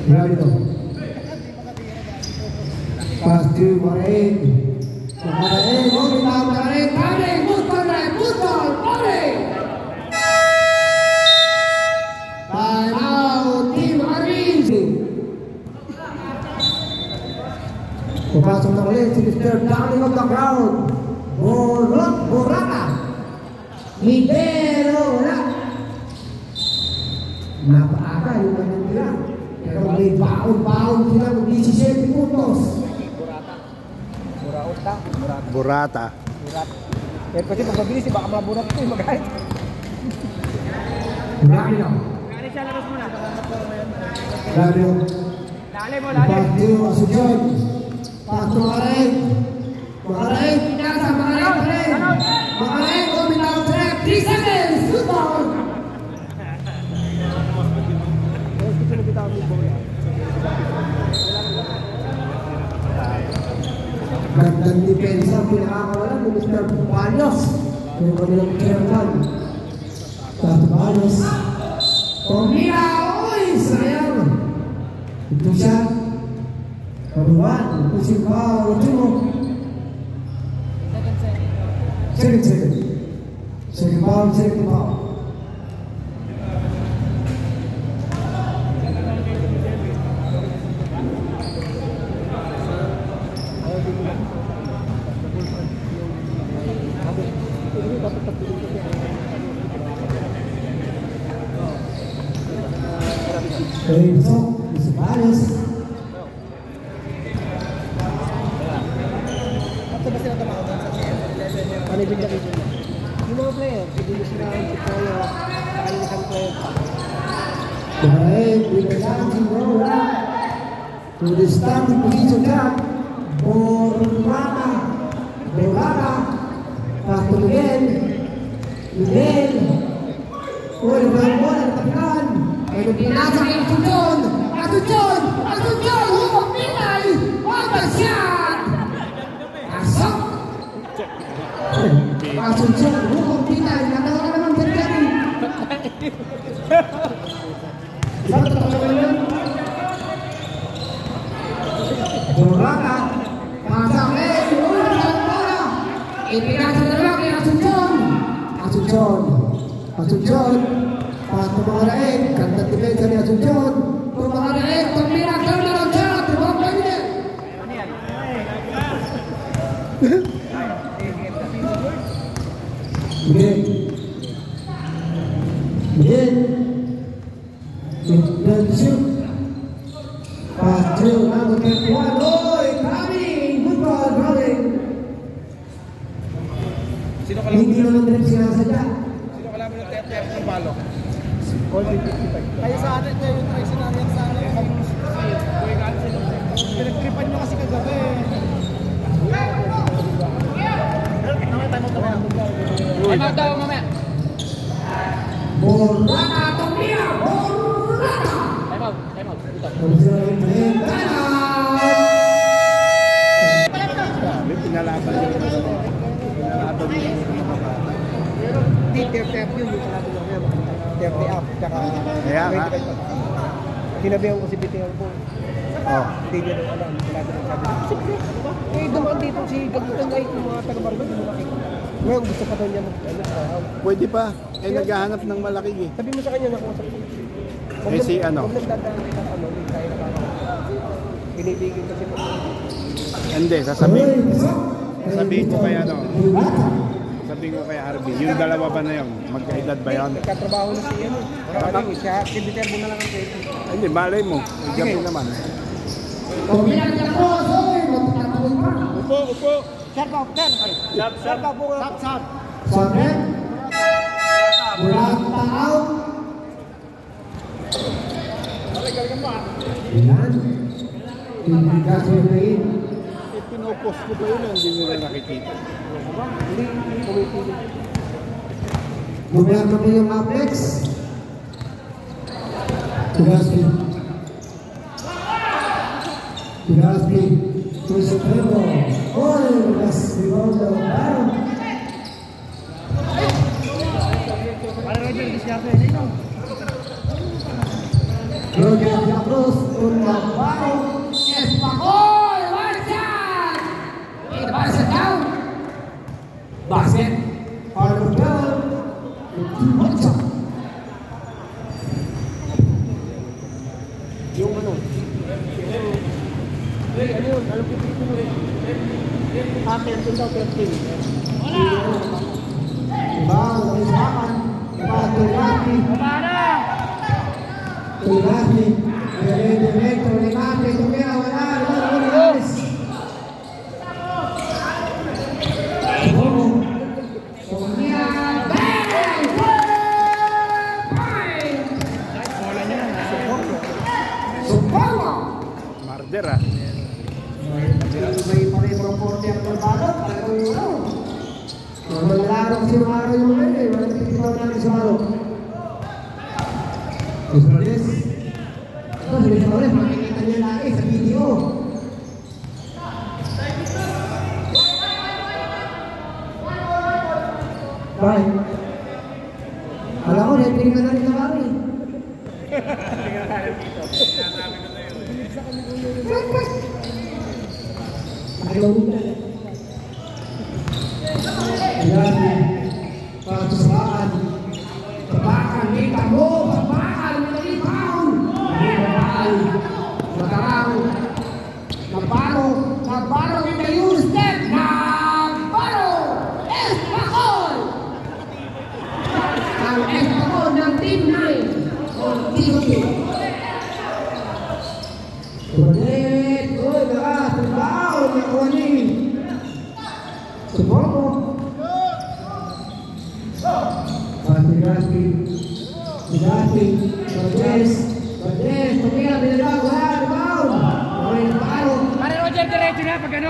Grabe ito. Pass to Marin. Marin, good ball. Time out, Team Marin. Papasok na ulit si Mr. Downing of the ground. Borata. Hidero, wala. Napaaga yung kanyang tira. Pero may baon sila ng 17 puntos. Burata. Pero kasi pag mabilis, baka maburat ito yung magkait. Grabe lang. Kaya siya, labas mo na. Grabe lang. Lalim mo. Pato, Asujon. Pato, Marin, pinasa, Marin. Marin, bitaw trap. 3 seconds. Good ball. Gusto na bitaw yung ball. Gandang depensa ang pinakakawalan ni Mr. Palos. Yung kabilang German. Pato Palos. Pumila, uy, sayang. Ito siya. Kabuhan, ito si Paolo Timo. Second ball. Besok, bisa balas. Yung mga player, siguro sila si Polo, saka yung isang player. Baik, dikasih si bola. Sudah starting position kan. Borata. Pasto Miguel. Uy, bola ditekan. Pero pinasa kay Asujon. Pinay. What a shot. Asok. Asujon, hukum Pinay. Natawa ka naman terjadi. Borata. Pasang bola. Ipinasa na lang kay Asujon. Asuncion. Asuncion. Pas pemangarain. Kanta defensa ni Asuncion. Pemangarain. Pembina karena raja. Terima kasih. Begin. Dan shoot. Pas drill. Namun kepuan. Oi, coming. Good ball, coming. Hindi naman direct sila sadya. Sino kalaban ng TFF ng balok? Kaya sa atin, kaya yung try scenario sa atin. Pinagtripan nyo kasi kagabi. Time out daw mamaya. Borrata, Tomia, Borrata. Time out. Time out. Sabi, pinalaban yun. Pinalaban yun. Hindi, TFF yun. Yung kalaban nyo kaya. TFF, tsaka... Kaya nga. Sinabihan ko si BTR po. Oh. Hindi niya daw alam. Kalaban ng sabi. Eh, dumaan dito si Gagutang ay yung mga taga-bargo. Hindi mo nakita. Ngayon, gusto pa daw niya mag-ano. Pwede pa. Eh, naghahanap ng malaki eh. Sabi mo sa kanya na kung Eh, si ano? Huwag nagdadaan ng ano, hindi tayo nakakakita. Binibigyan kasi po. Hindi, sasabihin ko kay ano. Sabihin ko kay RB. Yung dalawa ba na yun? Magkaedad ba yun? Nagkatrabaho na si ano. Maraming siya. Kibiter mo na lang ang pwede. Hindi, malay mo. Gabi naman. Tomia de Cruz, oi, matutatuloy pa. Upo, upo. Sharp out, sharp. Sharp out po. Sharp. Sabit. Borrata out. Yan. Tindigas yung rain. Eh, pinopost ko pa yun. Hindi nila nakikita. Hindi kumipili. Bumiyang kami yung Apex. Tugaspi. Tugaspi. Tugaspi. Oy, Tugaspi. Para Roger, discarte na yun. Roger de la Cruz, un Navarro. Espacol, Barcian. Y Barcian down. Basket. Harder down. Barcian. Yung ano? Ano yun? Alam ko dito mo. 13 daw, 13. Bang, kaisakan. Tugaspi. Tugaspi. Direkto, Tugaspi. Tumira, wala. Guys. Marder ah. May pareho porte ang balot. Malarang si Maro yung mga yun eh. Walang titipaw natin si Maro. Ismalis. Ito, si Ismalis. Makikita niya lagi sa video. Bye. Alam ko, netting ka na rin sa Maro eh. Ayan, pagsusaan. Tabakan, kita mo, tabakan, nalipaon. Nalipaon, natarang, nabaro, kita yung step, nabaro, Espacol. Ang Espacol ng Team 9. Subalit, uy, lakas, tabaon, nakuhanin. Subomo. Tugaspi, Bardes, Tomia, Bilbao, rebound. Navarro. Pare Roger, diretso na. Pag ano,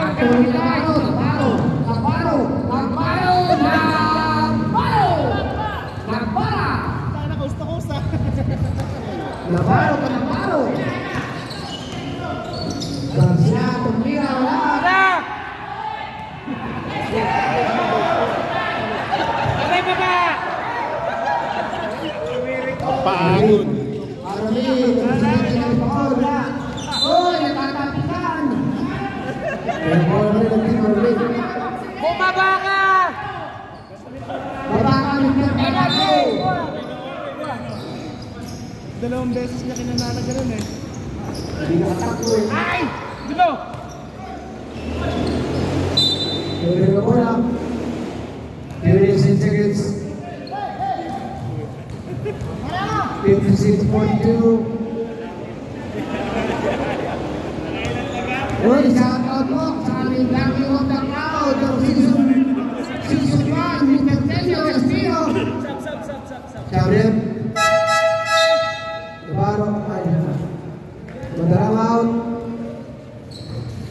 Navarro. Garcia, Tomia, wala. Abay, baba! Pagod. Oy, natatapikan. Bumaba ka! Baba ka, Mr. Dalawang beses niya kinanana ganun eh. Hindi nakatakbo eh. Ay! Dito! Pwede ka muna. 36 seconds. 56.2. Uy, shout out mo sa aming Lucky of the Crowd ng Season 1, Mr. Tenyo Castillo. Gabriel. Navarro. Ay, Madarang out.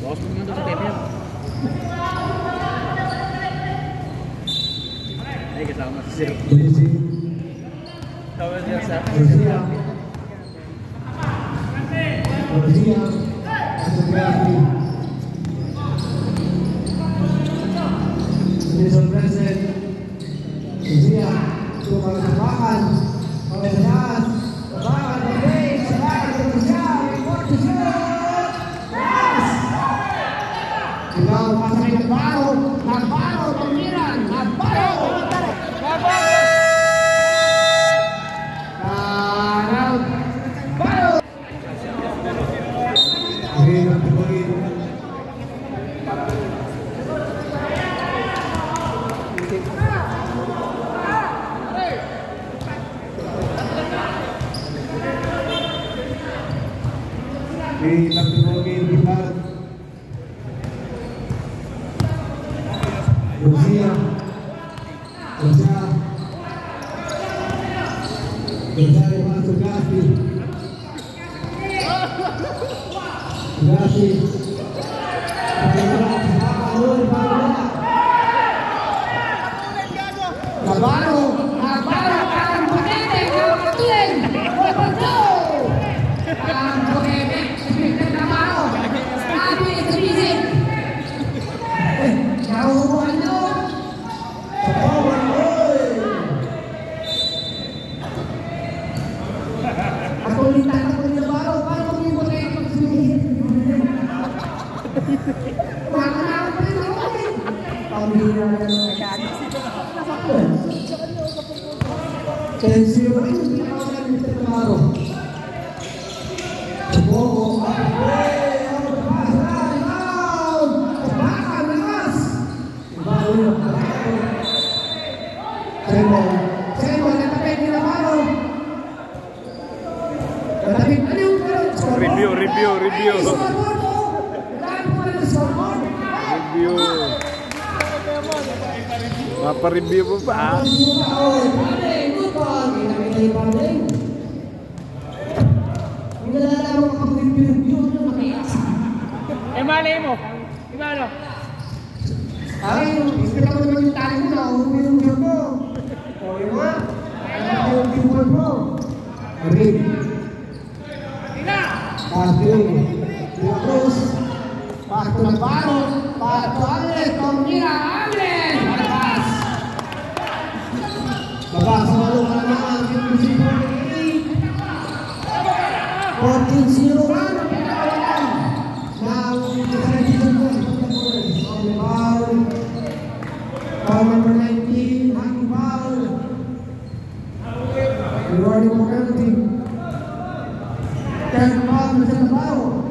Bawas mo nga doon sa tape yan. Ay, kasama si Sir. Easy. Tawag niya sa... Garcia. Garcia. Asography. Jason Present. Garcia. Tumasabakan. Pagkasas. Sabakan. Okay. Sabakan. Garcia. Report to shoot. Yes! Ikaw, pasakay ng baro. Nagbaro. Pamiran. Nagbaro. Mapa-review mo pa. Malay mo. Ibano? Ay, ispita mo naman yung tali mo na. Umuwi yung job mo. O, yun nga. Ano yung keyboard mo? Rin. Pasting. Cruz. Pasto ng baro. Pasto Agnes. Pamira Agnes. Labas. Labas. Malong ka naman. 14-0 man. Foul number 19, hanging foul. Rewarding for penalty. 10 foul, Mr. Navarro.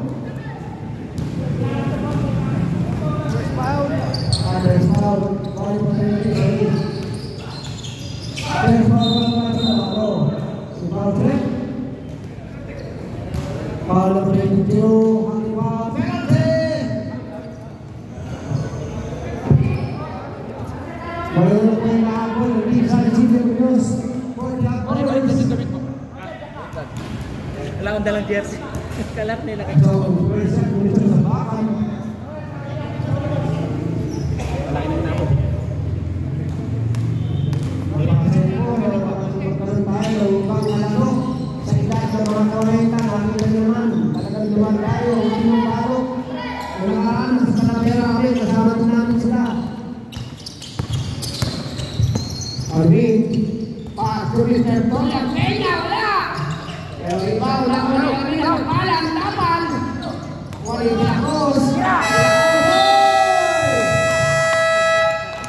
First foul. First foul. Foul for penalty. First foul, Mr. Navarro. Si foul check. Foul number 22, hanging foul. Penalty! Mayroon po yung nakapol, hindi sa Chile Munoz. Ano ba yung damit mo? Wala akong dalang jersey. Kalat nila kayo. So, first set, Mr. Sabakan. Malaki na ako. Magpapasaya po, magpapasaya tayo, upang malaro. Sa edad ng mga kawaita, nakita naman, talagang naman tayo, sinong baro. Yung nakaraan, sa Talavera kami, kasama din namin sila. Arvin, pass to Mr. Toya Peña, wala! Pero iba, wala ko na kami ng palang tapan. Wala yung lakos.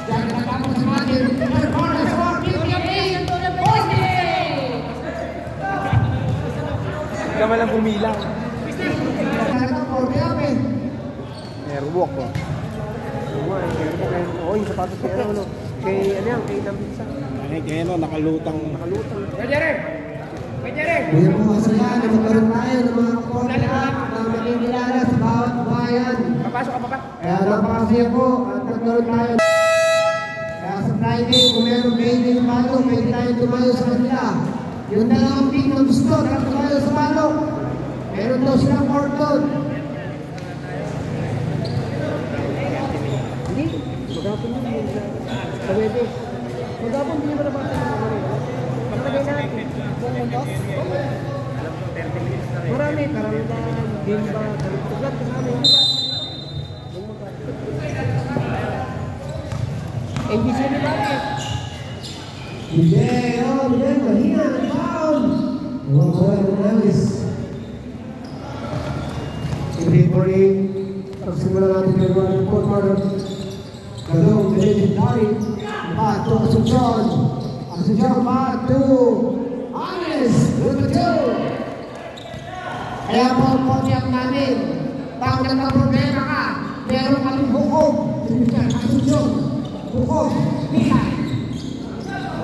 Diyan natapos sa atin, performance for 58, Poste! naman ang pumilang. Airwalk ko. Oo, yung sapatos kay ano, kay ano yan, kay Nambitsa. Kaya ano, nakalutang. Kaya po masaya na magkaroon tayo ng mga kontak na makikilala sa bawat bayan. Papasok ka pa ba? Kaya napakasaya po at magkaroon tayo. Kaya sa Friday, kung meron pwede yung balo, pwede tayo tumayo sa kanila. Yung dalawang team na gusto na tumayo sa balo. Meron daw silang court doon. Hindi, magapon yun. Pwede. Magapon, hindi naman naman sa mga makalagay natin. Marami, karamihan, bimba, karamihan, kasama yun. NBC ni Bakit? Hindi, mahina, down. Ellis. Hindi po rin, pagsimula natin yung mga quarter. Galong, legendary. Bato, Asuncion. Asuncion, bato. Honest, number 2. Kaya po ang konyak namin, pag nagka-problema ka, meron kaming hukom. Asuncion, hukom, Mihai.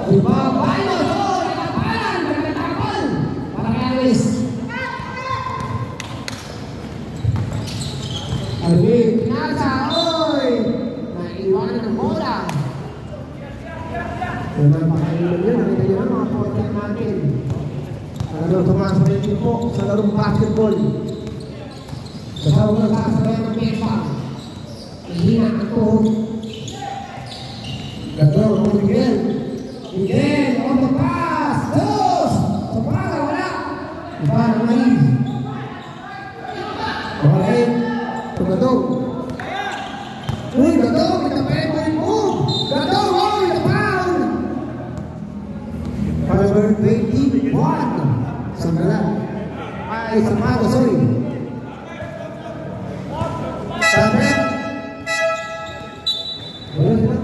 Diba, Balos, nakapalan, nagkatapal. Parang Ellis. Alvin, pinasa, oy! Naiiwanan ng bola. Kaya napakailan yun, nakita nyo na mga konyak natin. Ano tumasok na yung po sa larong basketball. Kasama na kakasabay ng pepa. Hihina ang tuhog. Gagawin mo Miguel. Miguel, on the pass. Dos! Sa para, wala. Iba na mali. Okay. Tumadong. Uy, Gadong, itapay mo yung move. Gadong, oh, itapaw. Number 21. Sandala. Ay, Sampaga, sorry. Sampet. Wala sila.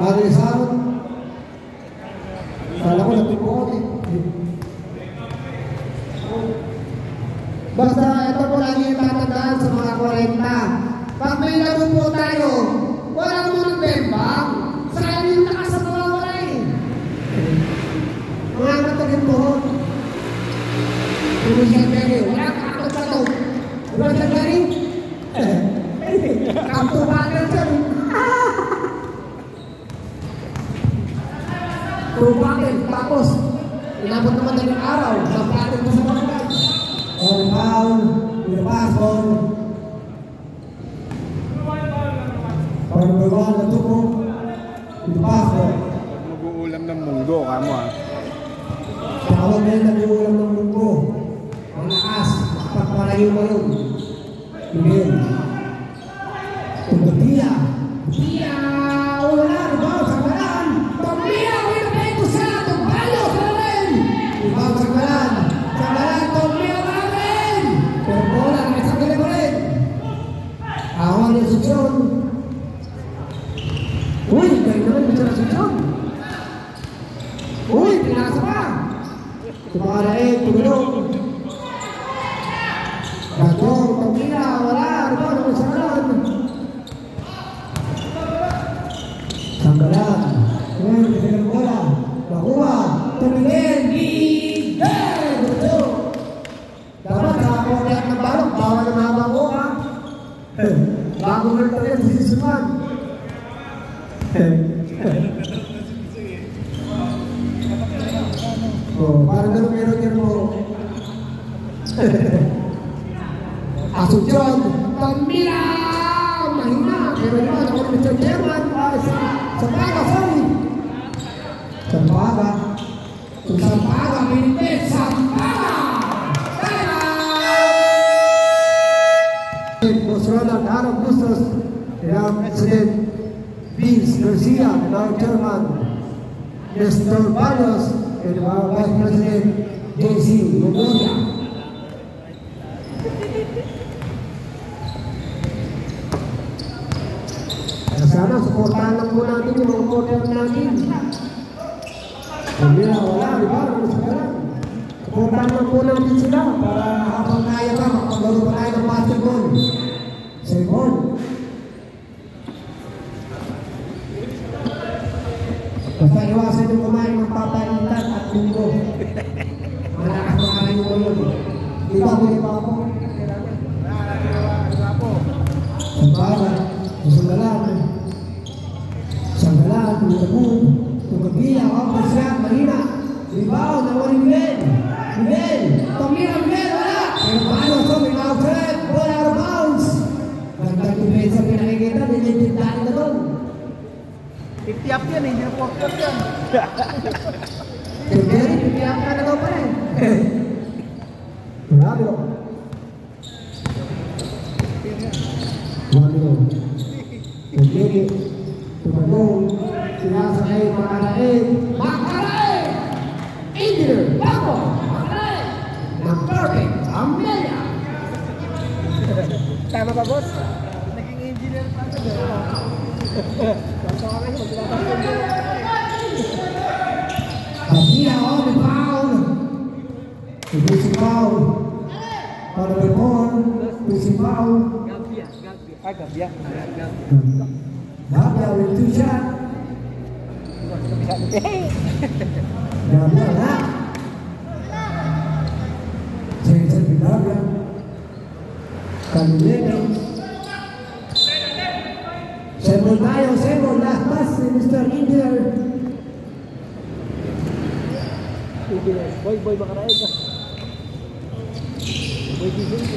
Arisal. Kala ko nagtipot eh. Basta ito po lagi yung tatandaan sa mga 40. Pag may laro po tayo, wala mo ng bembang. Sayang yung lakas na mawawala eh. Mga matagin po. Kung siya pwede, wala kakot-kakot. Wala siya pwede. Kamtubagan siya. Tubagan, tapos inabot naman ng araw. Napatin mo sa mga. On foul, with a pass ball. Number 1 na tuko. With a pass ball. Mag-uulam ng munggo, kamo ha. Tawag na yung nag-uulam ng munggo. Ang lakas, pagpalayo mo yun. Miguel. Tumbia. Tumbia! Wala, ibaw sa kalan. Tumbia! Wala pa ito sa tumbalo sa rin. Ibaw sa kalan. Sa kalan, tumbia na rin. Pero bola, nakasagali mo rin. Awan yung Asuncion. Uy, kayo naman yung Asuncion. Uy, pinasa pa. Tumarain, tumulong. Gatong, tumbia, wala. Ibaw naman sa kalan. Sanggalan. Ngayon, kasi ng bola. Nakuha. Tumingin. Miguel! Gusto. Dapat nakakonyak ng balong. Bawal na mga bango ha. Bago na ito yan. Sisisuman. Parang ganun meron yan mo. Asuncion. Pamila! Mahina. Pero naman ako ng Mr. Chairman. Sampaga, sorry. Sampaga. Kung Sampaga, pinipit. Sampaga! Boss Ronald Arab Bustos, and our President Vince Garcia, and our Chairman Nestor Barrios, and our Vice President JC Mongolia. Sana supportahan lang po natin yung mga quarter natin. Hindi na wala, di ba? Ano sa kalan? Puntan lang po natin sila para habang kaya pa, makapaglaro pa tayo ng basketball. Second. Basta iwasan yung kumain ng papalitan at linggo. Malakas makaray mo yun. Di ba huli pa ako? Samparan, sanggalan. Sanggalan, tulabog, tugabiya, kapag siya, marina. Libaw, nawali Miguel. Miguel, Tomira Miguel, wala. Pero paano so, may outlet, ball out of bounds. Gandang defensa pinakikita, nilitindaan na doon. 50 up yan, hindi na 40 up yan. Pero 50 up ka na daw pa rin. Grabe o. Grabe o. Pagkiri, tumalong, sinasakay, makarain. Makarain! Engineer, Paco, makarain! Ng perfect, Amelia! Tama ba, boss? Naging engineer pa ito. Basta ka kayo, Kapia, oh, may foul! Pusi foul. Para may ball, pusi foul. Gambia. Ah, Gambia. Gambia with 2 shot. Gambia na. Jason Gambia. Camileno. Sembol tayo, sembol. Last pass si Mr. Indier. Boy, makarain ka. Boy, gising.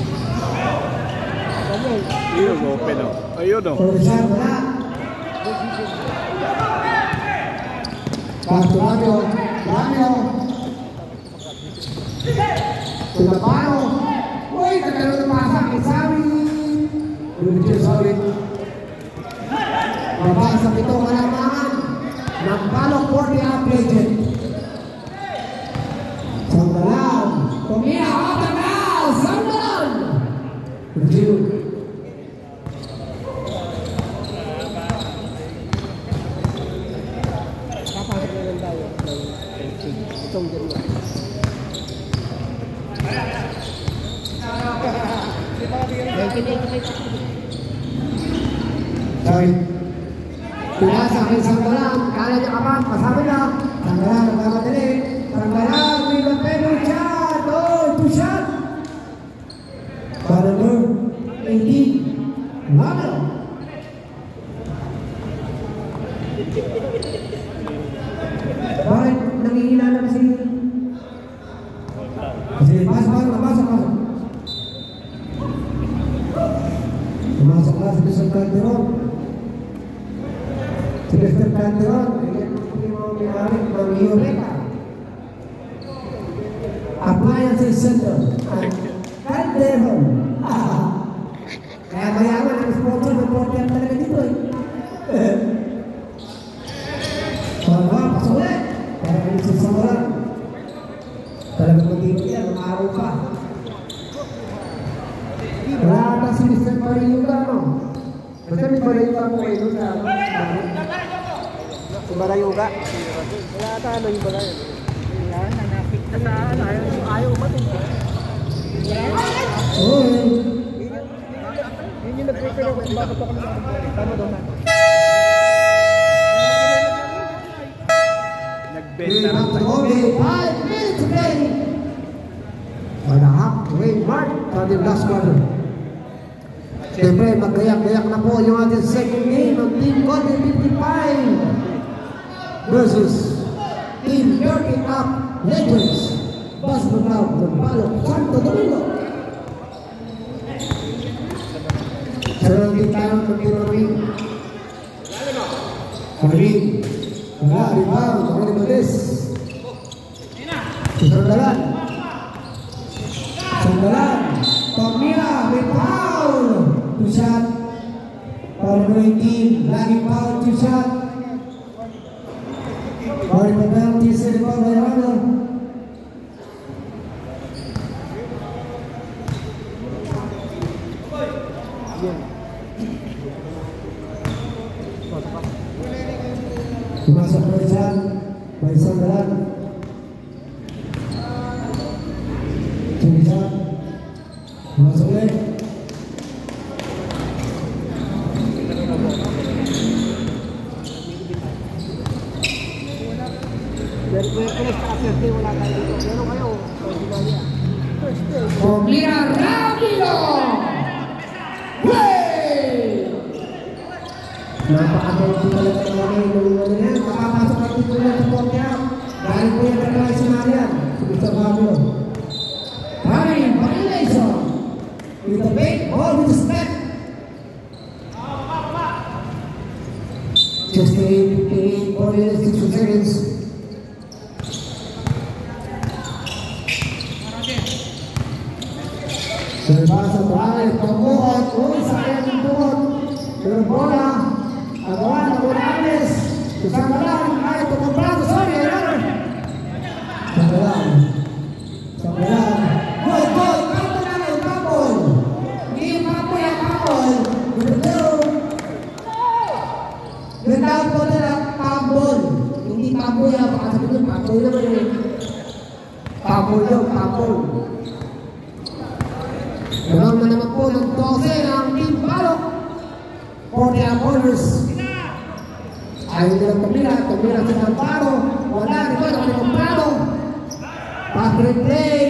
Ayun, open o. Ayun o. For the shot, wala. Pass to Ramiro. Ramiro. To the paro. Uy, nagkaroon ng pasa kay Sami. Lumitis ulit. Mabasa pitong malamangan ng Palok 40 up legend. Sanggalan. Tumia, open now. Sanggalan. Review. Kapasok na lang tayo. Itong dalawa. Sorry. Pinasa kay Sanggalan. Kala niya kapan. Pasabi na. Sanggalan, nagkamadali. Sanggalan, may mag-penal shot. Oh, 2 shot. Para number 18. Ramiro. Bakit nangihina na kasi? Kasi pasok. Pumasok na si Mr. Calderon. Si Mr. Calderon, kaya yung may-ari ng Eureka. Appliances Center. Calderon. Kaya mayaman ang sponsor ng portian talaga dito eh. Pasok ulit. Kaya kami sa Sanggalan. Talagang magiging yan, mga araw pa. Wala ata si Mr. Mariyuga, no? Basta may Mariyuga po kayo sa... Si Barayuga. Wala ata ano yung bagay. Yan, nanapit na sa ayaw umating. Oo. Yun yung nag-prepare ako kung bakit ako nag-prepare. Tama daw na. Nagbenta We ng have only 5 minutes to play. For the halfway mark for the last quarter. Siyempre, maggayak-gayak na po yung ating second game ng Team Golden 55 versus Team Dirty Up Legends Basketball Club ng Palok, Santo Domingo. Sarang din tayo ng Pinoy. Karin. Wala, rebound. Ako ni Malis. Sanggalan. Tomira, may foul. 2 shot. Foul number 18. Laging foul, 2 shot. Foul the penalty, set foul by Ramiro. Pumasok na siya by Sanggalan. Thursday wala tayo dito. Pero kayo, ordinarya. Thursday. Pumira Ramiro! Play! Napakadalito talaga ng mga inuwan na yan. Makapasok ang titulo ng Portia. Dahil po yan talaga si Marian. Si Mr. Fabio. Ryan Pangilation. With the big ball with the step. Just 58 for 60 seconds. Berbahasa terakhir pembuat, sayang pembuat berbola, agawan bola habis, kesanggalan, ayo tukang sorry ya, sanggalan, gol, kamu naik kabul, ini kamu yang kabul, betul, betul betul kabul, ini kamu yang bahasa itu kabul kabul. Memang naman po ng 12 ang Team Balok for the Bowlers. Ayaw nilang tumira sa Tamparo. Wala rin po ng Tamparo. Patrick Play.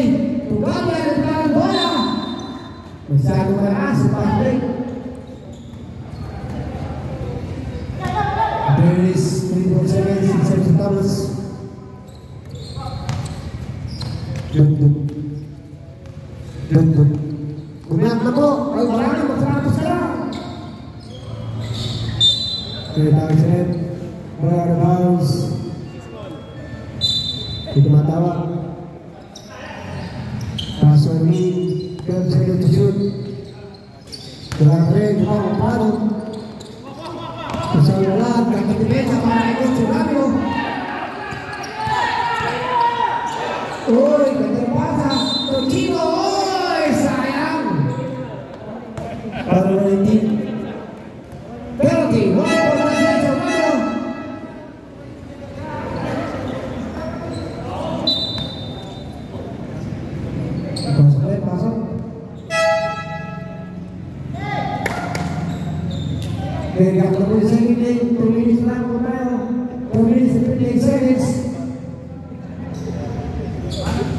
Tugal yan ang bola. Masyadong maraas si Patrick. There is 3 seconds in Sergio Thomas. Dun. Umiyak na po. Ay, wala na. Mag-100 ka lang. Okay, tawag sa net. Brother Bounce. Ito matawag. Paso ang lead. 12 seconds to shoot. Wala ka rin. Ito ang paro. Isang lahat. Kakatipesa para ito si Ramiro. Uy, katirpasa. Tokino. Uy, sayang. Para na yung team. Penalty. Wala po na siya sa Ramiro. Pasok ulit, pasok. Kaya ako na po yung second day. 2 minutes lang po tayo. 2 minutes and 58 seconds.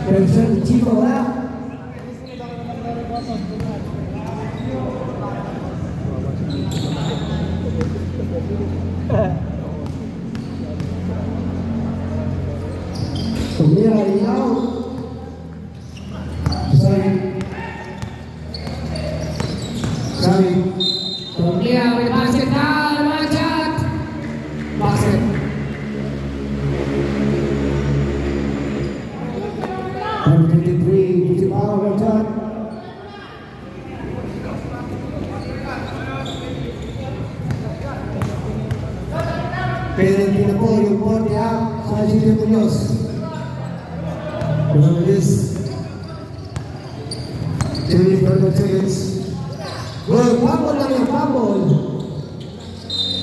Pero siya, Chico, wala. Tumira rin out. Sabi. Tumira rin basket na. Machat. Basket. Number 23, Gucci Power, Machat. Penalty na po yung Portia sa Gilio Munoz. Remember this. 2 seconds. Good, fumble lang yung fumble.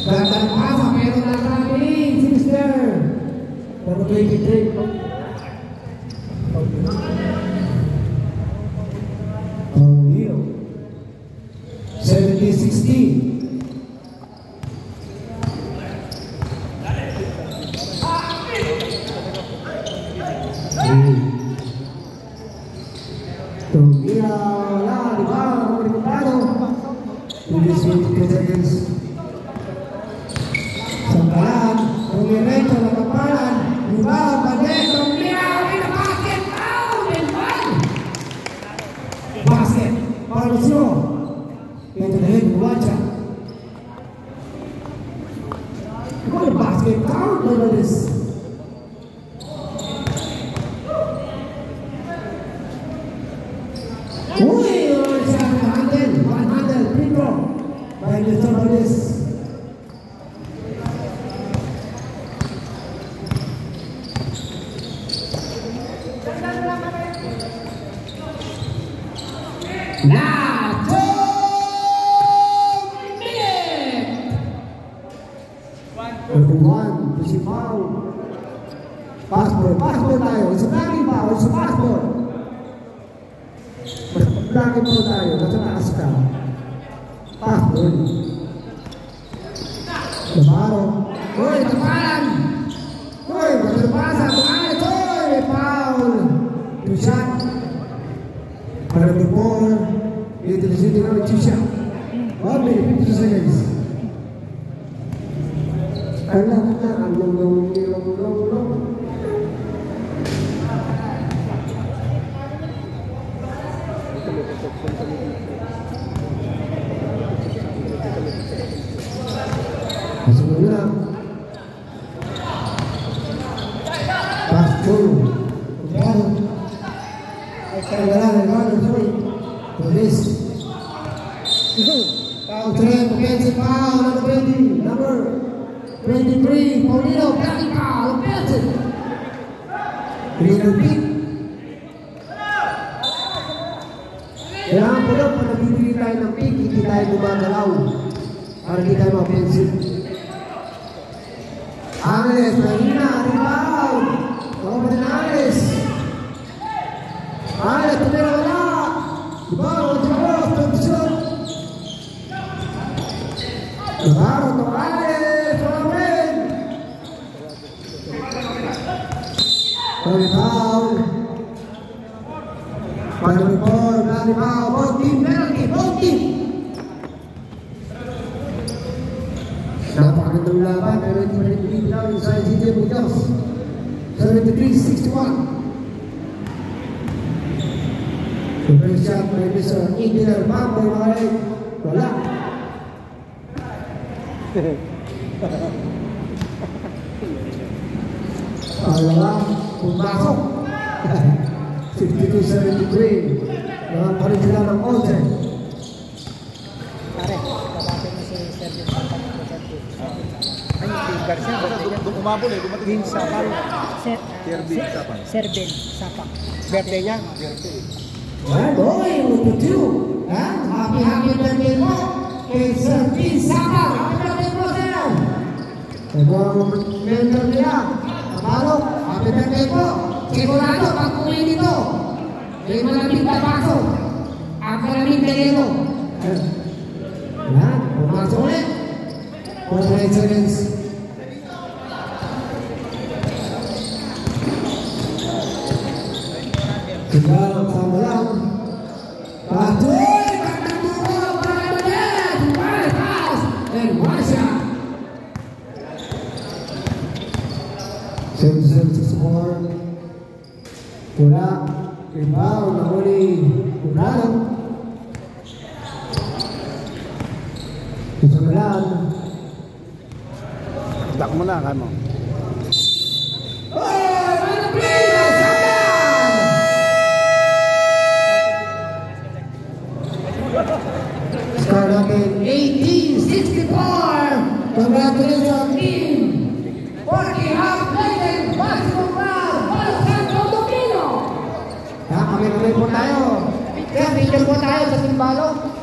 Gandang pasa, pero nakaraming si Mr. Number 23. Paulino. 70-16. Tumira wala, di ba? Merikutado. 22 seconds. Sambalan, Rumirecho, nakapalan. Di ba? Bagay, Tumira, in basket, out, and one. Basket, Parusio. Ito na rin, Buwacha. What a basket, count, look at this. Uy, siya handle, one handle, free throw by Mr. Valdez. Now, 2 minutes. 31, Gucci Power. Passport tayo. It's a blocking foul, it's a passport. Blocking po tayo, nasa taas ka. Passport. Navarro. Uy, kapalan! Uy, magpapasa! Tumalit! Uy! Two shot. Para the ball. Into the shooting on the two shot. 1 minute, 52 seconds. Long. Masuk bola. Pass through. Police. Foul trap, offensive foul, number 23, Paulino, blocking foul, offensive. Cleaner pick. Kailangan po lang, pag nabibili tayo ng pick, hindi tayo gumagalaw. Para hindi tayo ma-offensive. Angeles, mahina, rebound. Over din Angeles. Angeles, tumira wala. Rebound, rebound, position. Rebound, Angeles, wala rin. Rebound. Final report, rebound, both team, penalty, both team. Napakagandang laban, pero hindi pa rin pinipinaw yung sa CJ Muñoz. 73-61. The first shot by Mr. Engineer Bamboy Maray. Wala. Palawa, pumasok. 52-73. Naman pa rin sila ng Olsen. Pare, kapatid mo si Sergio Sapak. Ay, si Garcia. Doon umabol eh. Green Sapan. Serben Sapak. Birthday niya. Yan, boy, number 2. Happy birthday po kay Sir Vin Sapak. Happy birthday po, sir. Ito ang member nila. Kapalok, happy birthday po. Sigurado, pag uwi dito, may malamig na baso. Ang malamig na yelo. Yan, pumasok ulit. 48 seconds. Tinggal sama lang. Patuloy! Pagkakuro! Pagkakuro! One pass! And one shot! 7-7-6-4. Pula. Rebound. Nahuli. Pulalan. Isamalan. Dak mo na, kamo. Score natin 18-64. Congratulations team. 40 half-played basketball round. Para Santo Domingo. Kami po tayo. Kaya picture po tayo sa Timbalo.